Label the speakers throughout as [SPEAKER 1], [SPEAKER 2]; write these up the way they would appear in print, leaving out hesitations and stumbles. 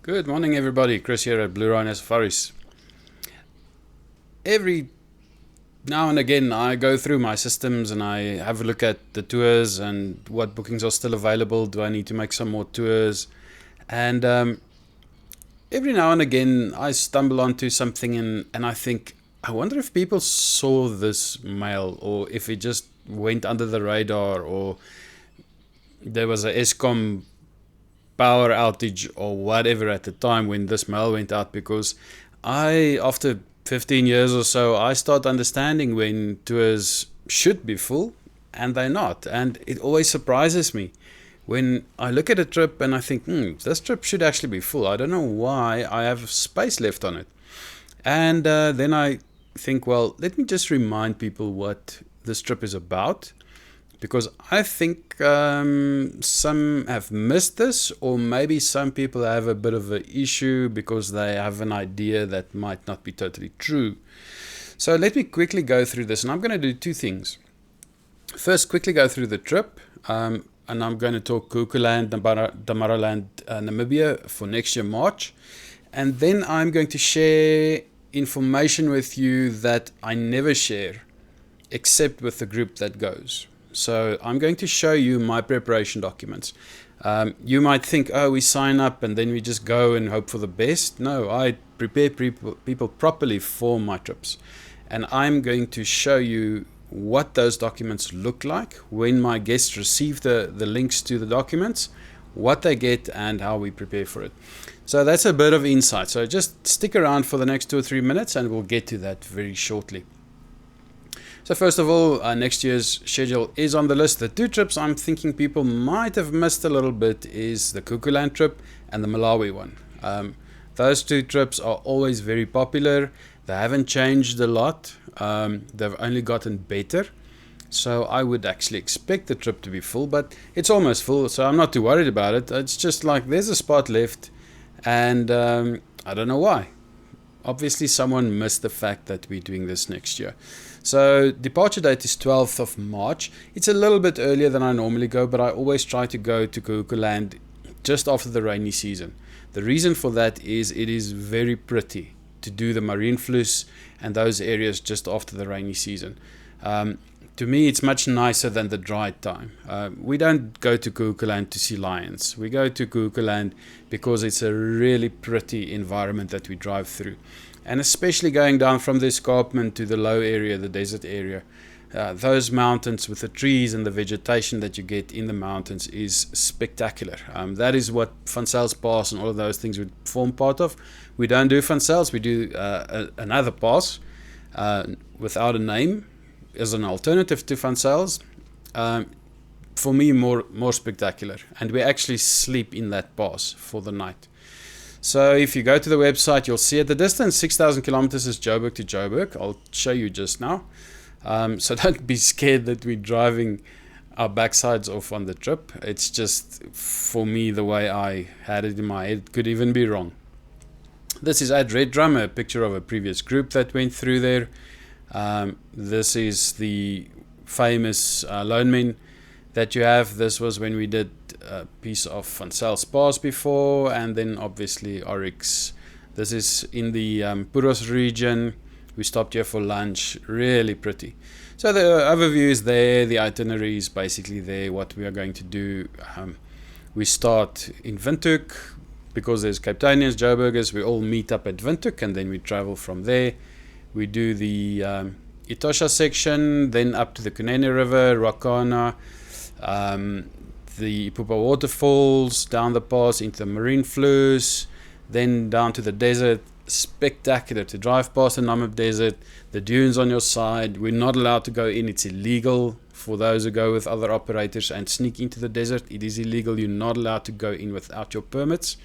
[SPEAKER 1] Good morning, everybody. Chris here at Blue Rhino Safaris. Every now and again, I go through my systems and I have a look at the tours and what bookings are still available. Do I need to make some more tours? And every now and again, I stumble onto something and I think, I wonder if people saw this mail or if it just went under the radar or there was a ESCOM power outage or whatever at the time when this mail went out, because after 15 years or so, I start understanding when tours should be full and they're not. And it always surprises me when I look at a trip and I think, this trip should actually be full. I don't know why I have space left on it. And then I think, well, let me just remind people what this trip is about, because I think some have missed this, or maybe some people have a bit of an issue because they have an idea that might not be totally true. So let me quickly go through this, and I'm going to do two things. First, quickly go through the trip, and I'm going to talk Kaokoland, Damaraland, Namibia for next year, March. And then I'm going to share information with you that I never share, except with the group that goes. So I'm going to show you my preparation documents. You might think, oh, we sign up and then we just go and hope for the best. No, I prepare people properly for my trips. And I'm going to show you what those documents look like when my guests receive the links to the documents, what they get and how we prepare for it. So that's a bit of insight. So just stick around for the next 2 or 3 minutes and we'll get to that very shortly. So first of all, next year's schedule is on the list. The two trips I'm thinking people might have missed a little bit is the Kaokoland trip and the Malawi one. Those two trips are always very popular. They haven't changed a lot. They've only gotten better. So I would actually expect the trip to be full, but it's almost full, so I'm not too worried about it. It's just like there's a spot left, and I don't know why. Obviously, someone missed the fact that we're doing this next year. So departure date is 12th of March. It's a little bit earlier than I normally go, but I always try to go to Kaokoland just after the rainy season. The reason for that is it is very pretty to do the marine flus and those areas just after the rainy season. To me, it's much nicer than the dry time. We don't go to Kaokoland to see lions. We go to Kaokoland because it's a really pretty environment that we drive through. And especially going down from the escarpment to the low area, the desert area, those mountains with the trees and the vegetation that you get in the mountains is spectacular. That is what Van Zyls Pass and all of those things would form part of. We don't do Van Zyls, we do another pass without a name as an alternative to Van Zyls. For me, more spectacular. And we actually sleep in that pass for the night. So if you go to the website, you'll see at the distance, 6,000 kilometers is Joburg to Joburg. I'll show you just now. So don't be scared that we're driving our backsides off on the trip. It's just, for me, the way I had it in my head. It could even be wrong. This is at Red Drum, a picture of a previous group that went through there. This is the famous loanmen that you have. This was when we did a piece of Van Zyls Pass before, and then obviously Oryx. This is in the Puros region. We stopped here for lunch. Really pretty. So the overview is there, the itinerary is basically there, what we are going to do. We start in Windhoek because there's Cape Townians, Joburgers. We all meet up at Windhoek and then we travel from there. We do the Etosha section, then up to the Kunene River, Rakana, the Pupa waterfalls, down the pass into the marine flus, then down to the desert. Spectacular to drive past the Namib Desert, the dunes on your side. We're not allowed to go in. It's illegal for those who go with other operators and sneak into the desert. It is illegal. You're not allowed to go in without your permits.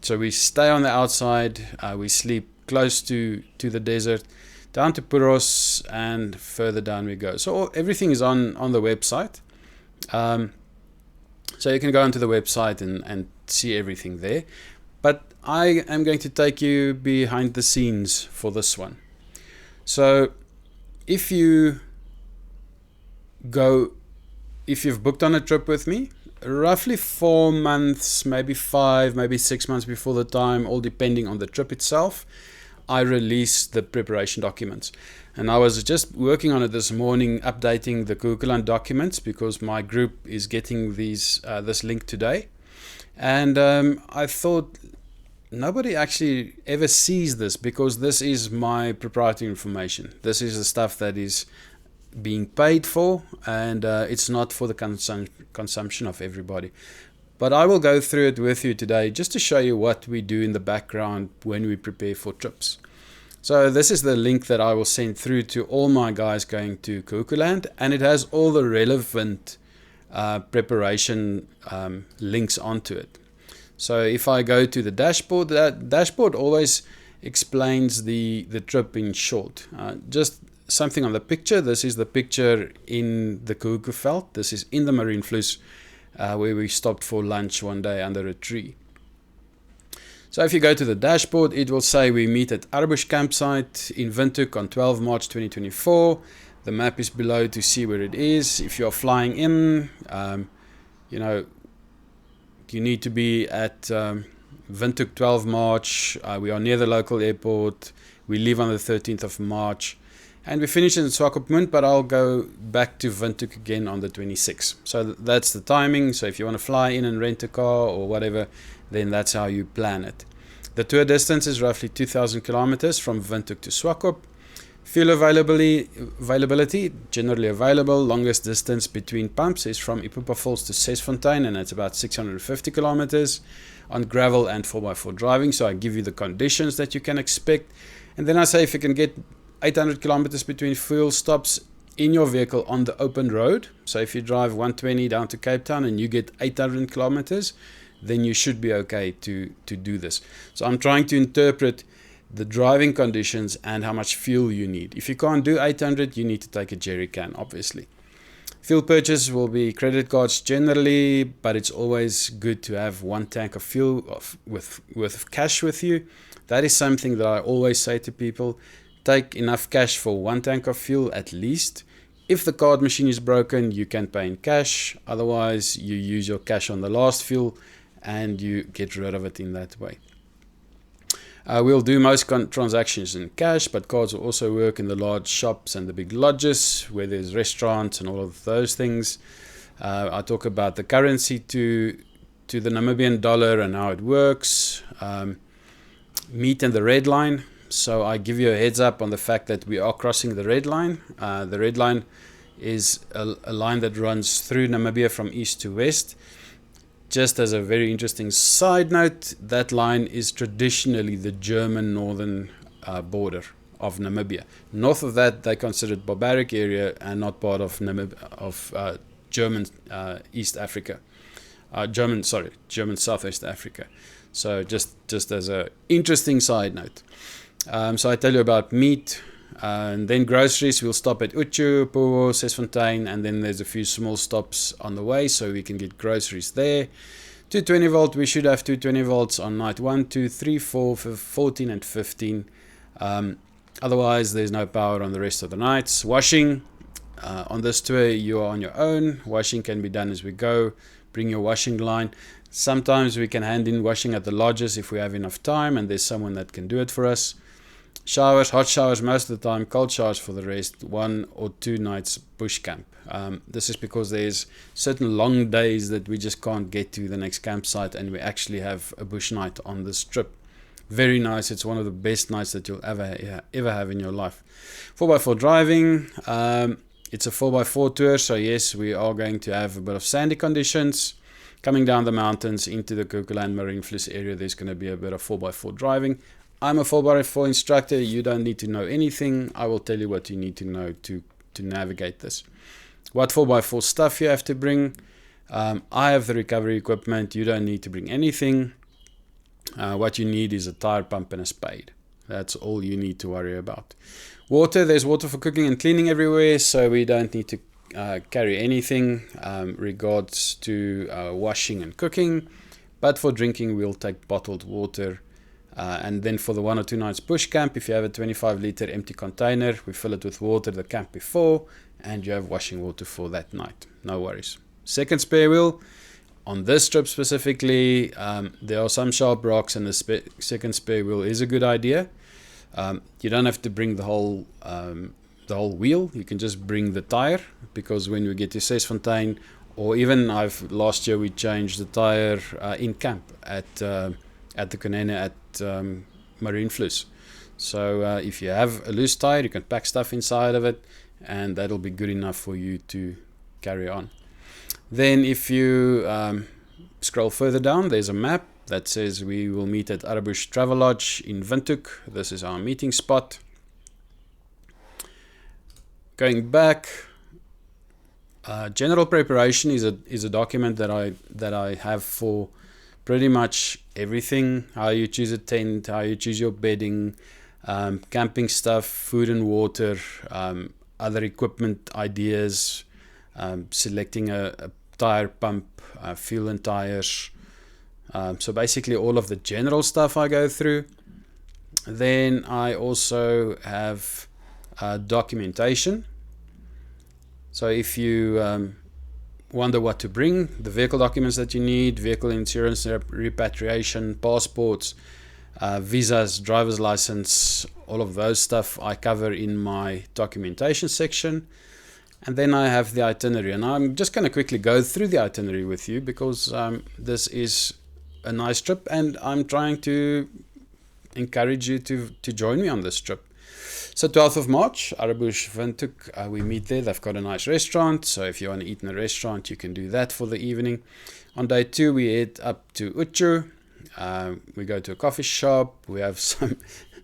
[SPEAKER 1] So we stay on the outside. We sleep close to the desert, down to Puros, and further down we go. So everything is on the website. So you can go onto the website and see everything there. But I am going to take you behind the scenes for this one. So if you've booked on a trip with me roughly 4 months, maybe 5, maybe 6 months before the time, all depending on the trip itself, I release the preparation documents. And I was just working on it this morning, updating the Kaokoland documents, because my group is getting this link today. And I thought, nobody actually ever sees this, because this is my proprietary information. This is the stuff that is being paid for, and it's not for the consumption of everybody. But I will go through it with you today, just to show you what we do in the background when we prepare for trips. So this is the link that I will send through to all my guys going to Kaokoland, and it has all the relevant preparation links onto it. So if I go to the dashboard, that dashboard always explains the trip in short. Just something on the picture. This is the picture in the Kaokoland. This is in the Marienfluss, where we stopped for lunch one day under a tree. So if you go to the dashboard, it will say we meet at Arbush campsite in Windhoek on 12 March 2024. The map is below to see where it is. If you're flying in, you need to be at Windhoek 12 March. We are near the local airport. We leave on the 13th of March. And we finish in Swakopmund, but I'll go back to Windhoek again on the 26th. So that's the timing. So if you want to fly in and rent a car or whatever, then that's how you plan it. The tour distance is roughly 2,000 kilometers from Windhoek to Swakop. Fuel availability, generally available. Longest distance between pumps is from Ipapa Falls to Sesfontein, and it's about 650 kilometers on gravel and 4x4 driving. So I give you the conditions that you can expect. And then I say if you can get 800 kilometers between fuel stops in your vehicle on the open road. So if you drive 120 down to Cape Town and you get 800 kilometers, then you should be okay to do this. So I'm trying to interpret the driving conditions and how much fuel you need. If you can't do 800, you need to take a jerry can, obviously. Fuel purchase will be credit cards generally, but it's always good to have one tank of fuel with cash with you. That is something that I always say to people. Take enough cash for one tank of fuel at least. If the card machine is broken, you can pay in cash. Otherwise, you use your cash on the last fuel and you get rid of it in that way. We'll do most transactions in cash, but cards will also work in the large shops and the big lodges where there's restaurants and all of those things. I talk about the currency to the Namibian dollar and how it works. Meet in the red line. So I give you a heads up on the fact that we are crossing the red line. The red line is a line that runs through Namibia from east to west. Just as a very interesting side note, that line is traditionally the German northern border of Namibia. North of that, they consider it barbaric area and not part of German East Africa. German Southwest Africa. So just as a interesting side note. So I tell you about meat, and then groceries. We'll stop at Uchu, Puwo, Sesfontein, and then there's a few small stops on the way, so we can get groceries there. 220 volt, we should have 220 volts on night 1, 2, 3, 4, 14 and 15. Otherwise, there's no power on the rest of the nights. Washing, on this tour, you are on your own. Washing can be done as we go. Bring your washing line. Sometimes we can hand in washing at the lodges if we have enough time and there's someone that can do it for us. Showers, hot showers most of the time, cold showers for the rest, 1 or 2 nights bush camp. This is because there's certain long days that we just can't get to the next campsite and we actually have a bush night on this trip. Very nice. It's one of the best nights that you'll ever have in your life. 4x4 driving. It's a 4x4 tour, so yes, we are going to have a bit of sandy conditions. Coming down the mountains into the Kaokoland Marienfluss area, there's going to be a bit of 4x4 driving. I'm a 4x4 instructor. You don't need to know anything. I will tell you what you need to know to navigate this. What 4x4 stuff you have to bring. I have the recovery equipment. You don't need to bring anything. What you need is a tire pump and a spade. That's all you need to worry about. Water, there's water for cooking and cleaning everywhere, so we don't need to carry anything regards to washing and cooking. But for drinking, we'll take bottled water. And then for the 1 or 2 nights bush camp, if you have a 25-liter empty container, we fill it with water the camp before, and you have washing water for that night. No worries. Second spare wheel. on this trip specifically, there are some sharp rocks, and the second spare wheel is a good idea. You don't have to bring the whole wheel. You can just bring the tire, because when we get to Sesfontein, or even last year we changed the tire in camp at the Konene at Marienfluss. So if you have a loose tire, you can pack stuff inside of it, and that'll be good enough for you to carry on. Then if you scroll further down, there's a map that says we will meet at Arabush Travel Lodge in Windhoek. This is our meeting spot. Going back, general preparation is a document that I have for pretty much everything. How you choose a tent, how you choose your bedding, camping stuff, food and water, other equipment ideas, selecting a tire pump, fuel and tires. So basically all of the general stuff I go through. Then I also have documentation. So if you wonder what to bring, the vehicle documents that you need, vehicle insurance, repatriation, passports, visas, driver's license, all of those stuff I cover in my documentation section. And then I have the itinerary, and I'm just going to quickly go through the itinerary with you, because this is a nice trip, and I'm trying to encourage you to join me on this trip. So 12th of March, Arabush Windhoek, we meet there. They've got a nice restaurant, so if you want to eat in a restaurant, you can do that for the evening. On day 2, we head up to Uchu. We go to a coffee shop. We have some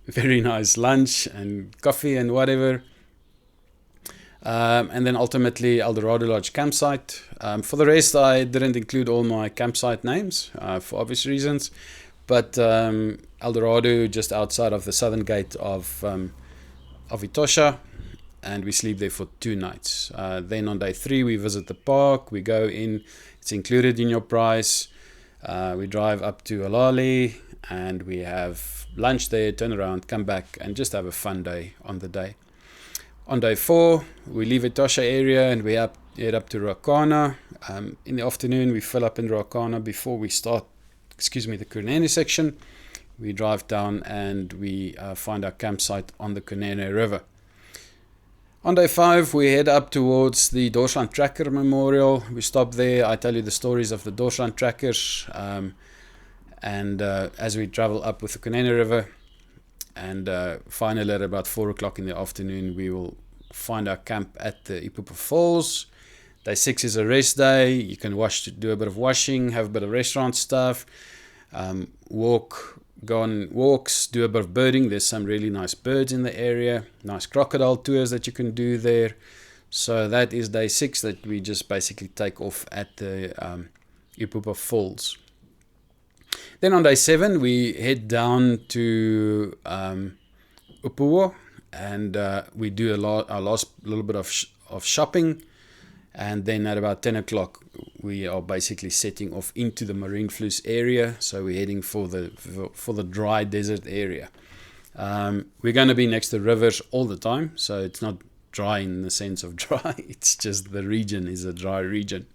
[SPEAKER 1] very nice lunch and coffee and whatever. And then ultimately Eldorado Lodge campsite. For the rest, I didn't include all my campsite names for obvious reasons. But Eldorado, just outside of the southern gate of Etosha, and we sleep there for 2 nights. Then on day 3, we visit the park. We go in. It's included in your price. We drive up to Alali, and we have lunch there, turn around, come back, and just have a fun day on the day. On day 4, we leave Etosha area and we head up to Ruacana. In the afternoon, we fill up in Ruacana before we start, the Kunene section. We drive down and we find our campsite on the Kunene River. On day 5, we head up towards the Dorsland Tracker Memorial. We stop there. I tell you the stories of the Dorsland Trackers. And as we travel up with the Kunene River, and finally at about 4 o'clock in the afternoon, we will find our camp at the Ipupa Falls. Day 6 is a rest day. You can do a bit of washing, have a bit of restaurant stuff, go on walks, do a bit of birding. There's some really nice birds in the area, nice crocodile tours that you can do there. So that is day 6 that we just basically take off at the Ipupa Falls. Then on day 7, we head down to Upuwo, and we do our last little bit of shopping. And then at about 10 o'clock, we are basically setting off into the Marienfluss area. So we're heading for the dry desert area. We're going to be next to rivers all the time, so it's not dry in the sense of dry. It's just the region is a dry region.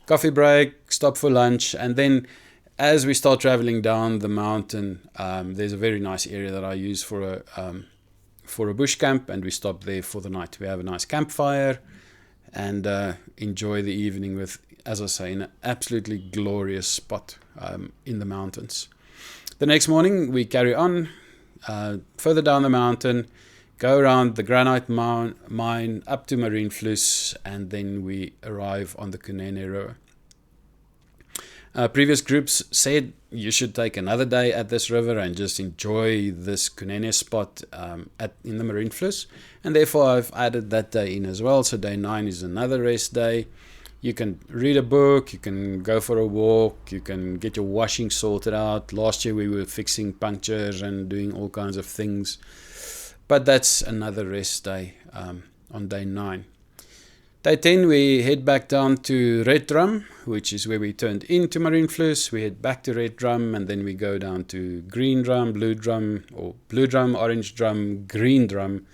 [SPEAKER 1] Coffee break, stop for lunch, and then as we start traveling down the mountain, there's a very nice area that I use for a bush camp, and we stop there for the night. We have a nice campfire and enjoy the evening with, as I say, an absolutely glorious spot in the mountains. The next morning, we carry on further down the mountain, go around the granite mine up to Marienfluss, and then we arrive on the Kunene River. Previous groups said you should take another day at this river and just enjoy this Kunene spot in the Marienfluss, and therefore I've added that day in as well. So day 9 is another rest day. You can read a book, you can go for a walk, you can get your washing sorted out. Last year we were fixing punctures and doing all kinds of things, but that's another rest day on day 9. Day 10, we head back down to Red Drum, which is where we turned into Marienfluss. We head back to Red Drum, and then we go down to Green Drum, Blue Drum, Orange Drum, Green Drum,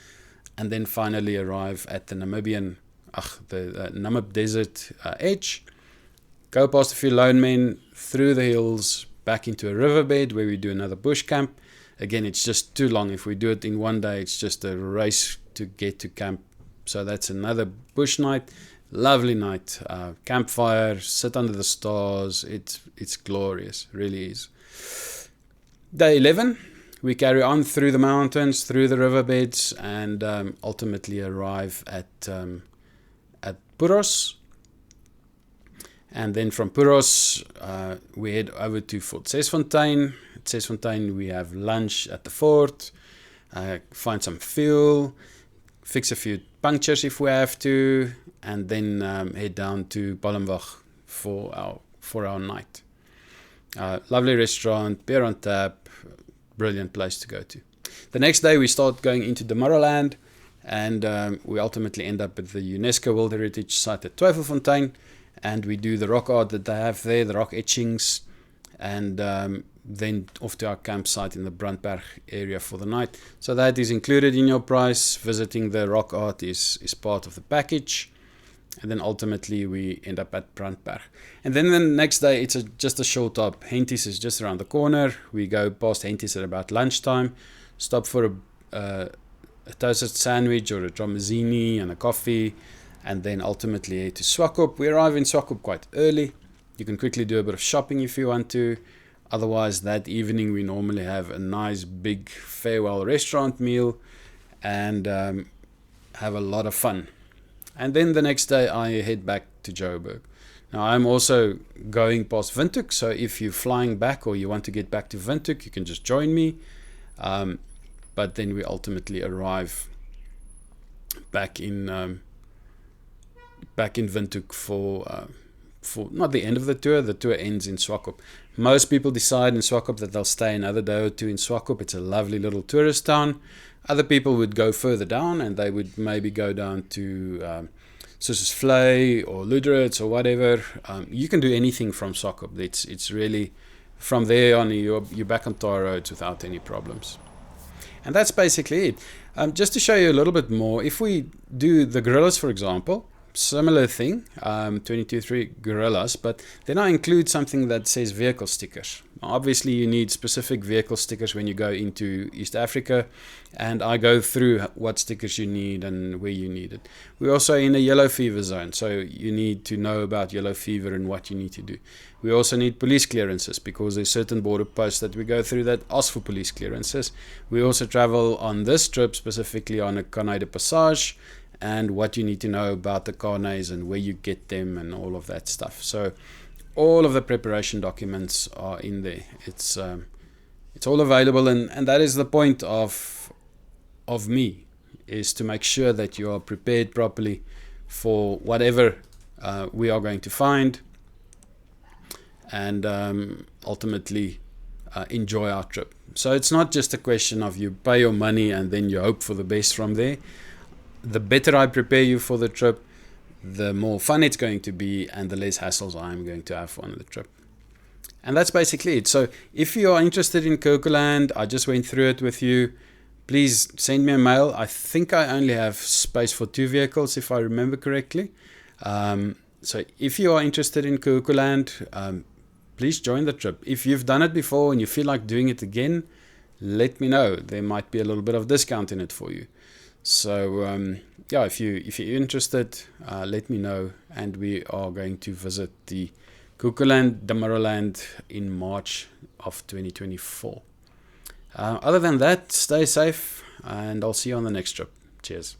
[SPEAKER 1] and then finally arrive at the Namib Desert edge. go past a few lone men, through the hills, back into a riverbed where we do another bush camp. Again, it's just too long. If we do it in one day, it's just a race to get to camp. So that's another bush night. Lovely night. Campfire, sit under the stars. It's glorious, really is. Day 11, we carry on through the mountains, through the riverbeds, and ultimately arrive at Puros. And then from Puros, we head over to Fort Sesfontein. At Sesfontein, we have lunch at the fort, find some fuel, fix a few punctures if we have to, and then head down to Palmwag for our night. Lovely restaurant, beer on tap, brilliant place to go to. The next day, we start going into Kaokoland, and we ultimately end up at the UNESCO World Heritage Site at Twyfelfontein. And we do the rock art that they have there, the rock etchings, and then off to our campsite in the Brandberg area for the night. So that is included in your price. Visiting the rock art is part of the package. And then ultimately we end up at Brandberg. And then the next day, it's just a short stop. Henties is just around the corner. We go past Henties at about lunchtime, stop for a toasted sandwich or a trombozini and a coffee, and then ultimately head to Swakop. We arrive in Swakop quite early. You can quickly do a bit of shopping if you want to. Otherwise, that evening we normally have a nice big farewell restaurant meal and have a lot of fun. And then the next day I head back to Joburg. Now I'm also going past Windhoek, so if you're flying back or you want to get back to Windhoek, you can just join me. But then we ultimately arrive back in Windhoek for not the end of the tour. The tour ends in Swakop. Most people decide in Swakop that they'll stay another day or two in Swakop. It's a lovely little tourist town. Other people would go further down, and they would maybe go down to Sossusvlei or Luderitz or whatever. You can do anything from Swakop. It's really, from there on, you're back on tar roads without any problems. And that's basically it. Just to show you a little bit more, if we do the gorillas, for example, similar thing, 22.3 gorillas, but then I include something that says vehicle stickers. Obviously, you need specific vehicle stickers when you go into East Africa, and I go through what stickers you need and where you need it. We're also in a yellow fever zone, so you need to know about yellow fever and what you need to do. We also need police clearances because there's certain border posts that we go through that ask for police clearances. We also travel on this trip specifically on a carnet de passage, and what you need to know about the carnets and where you get them and all of that stuff. So all of the preparation documents are in there. It's all available, and that is the point of me, is to make sure that you are prepared properly for whatever we are going to find, and ultimately enjoy our trip. So it's not just a question of you pay your money and then you hope for the best from there. The better I prepare you for the trip, the more fun it's going to be and the less hassles I'm going to have on the trip. And that's basically it. So if you are interested in Kaokoland, I just went through it with you, please send me a mail. I think I only have space for 2 vehicles if I remember correctly. So if you are interested in Kaokoland, please join the trip. If you've done it before and you feel like doing it again, let me know. There might be a little bit of discount in it for you. So yeah, if you're interested, let me know, and we are going to visit the Kaokoland, Kaokoland in March of 2024. Other than that, stay safe, and I'll see you on the next trip. Cheers.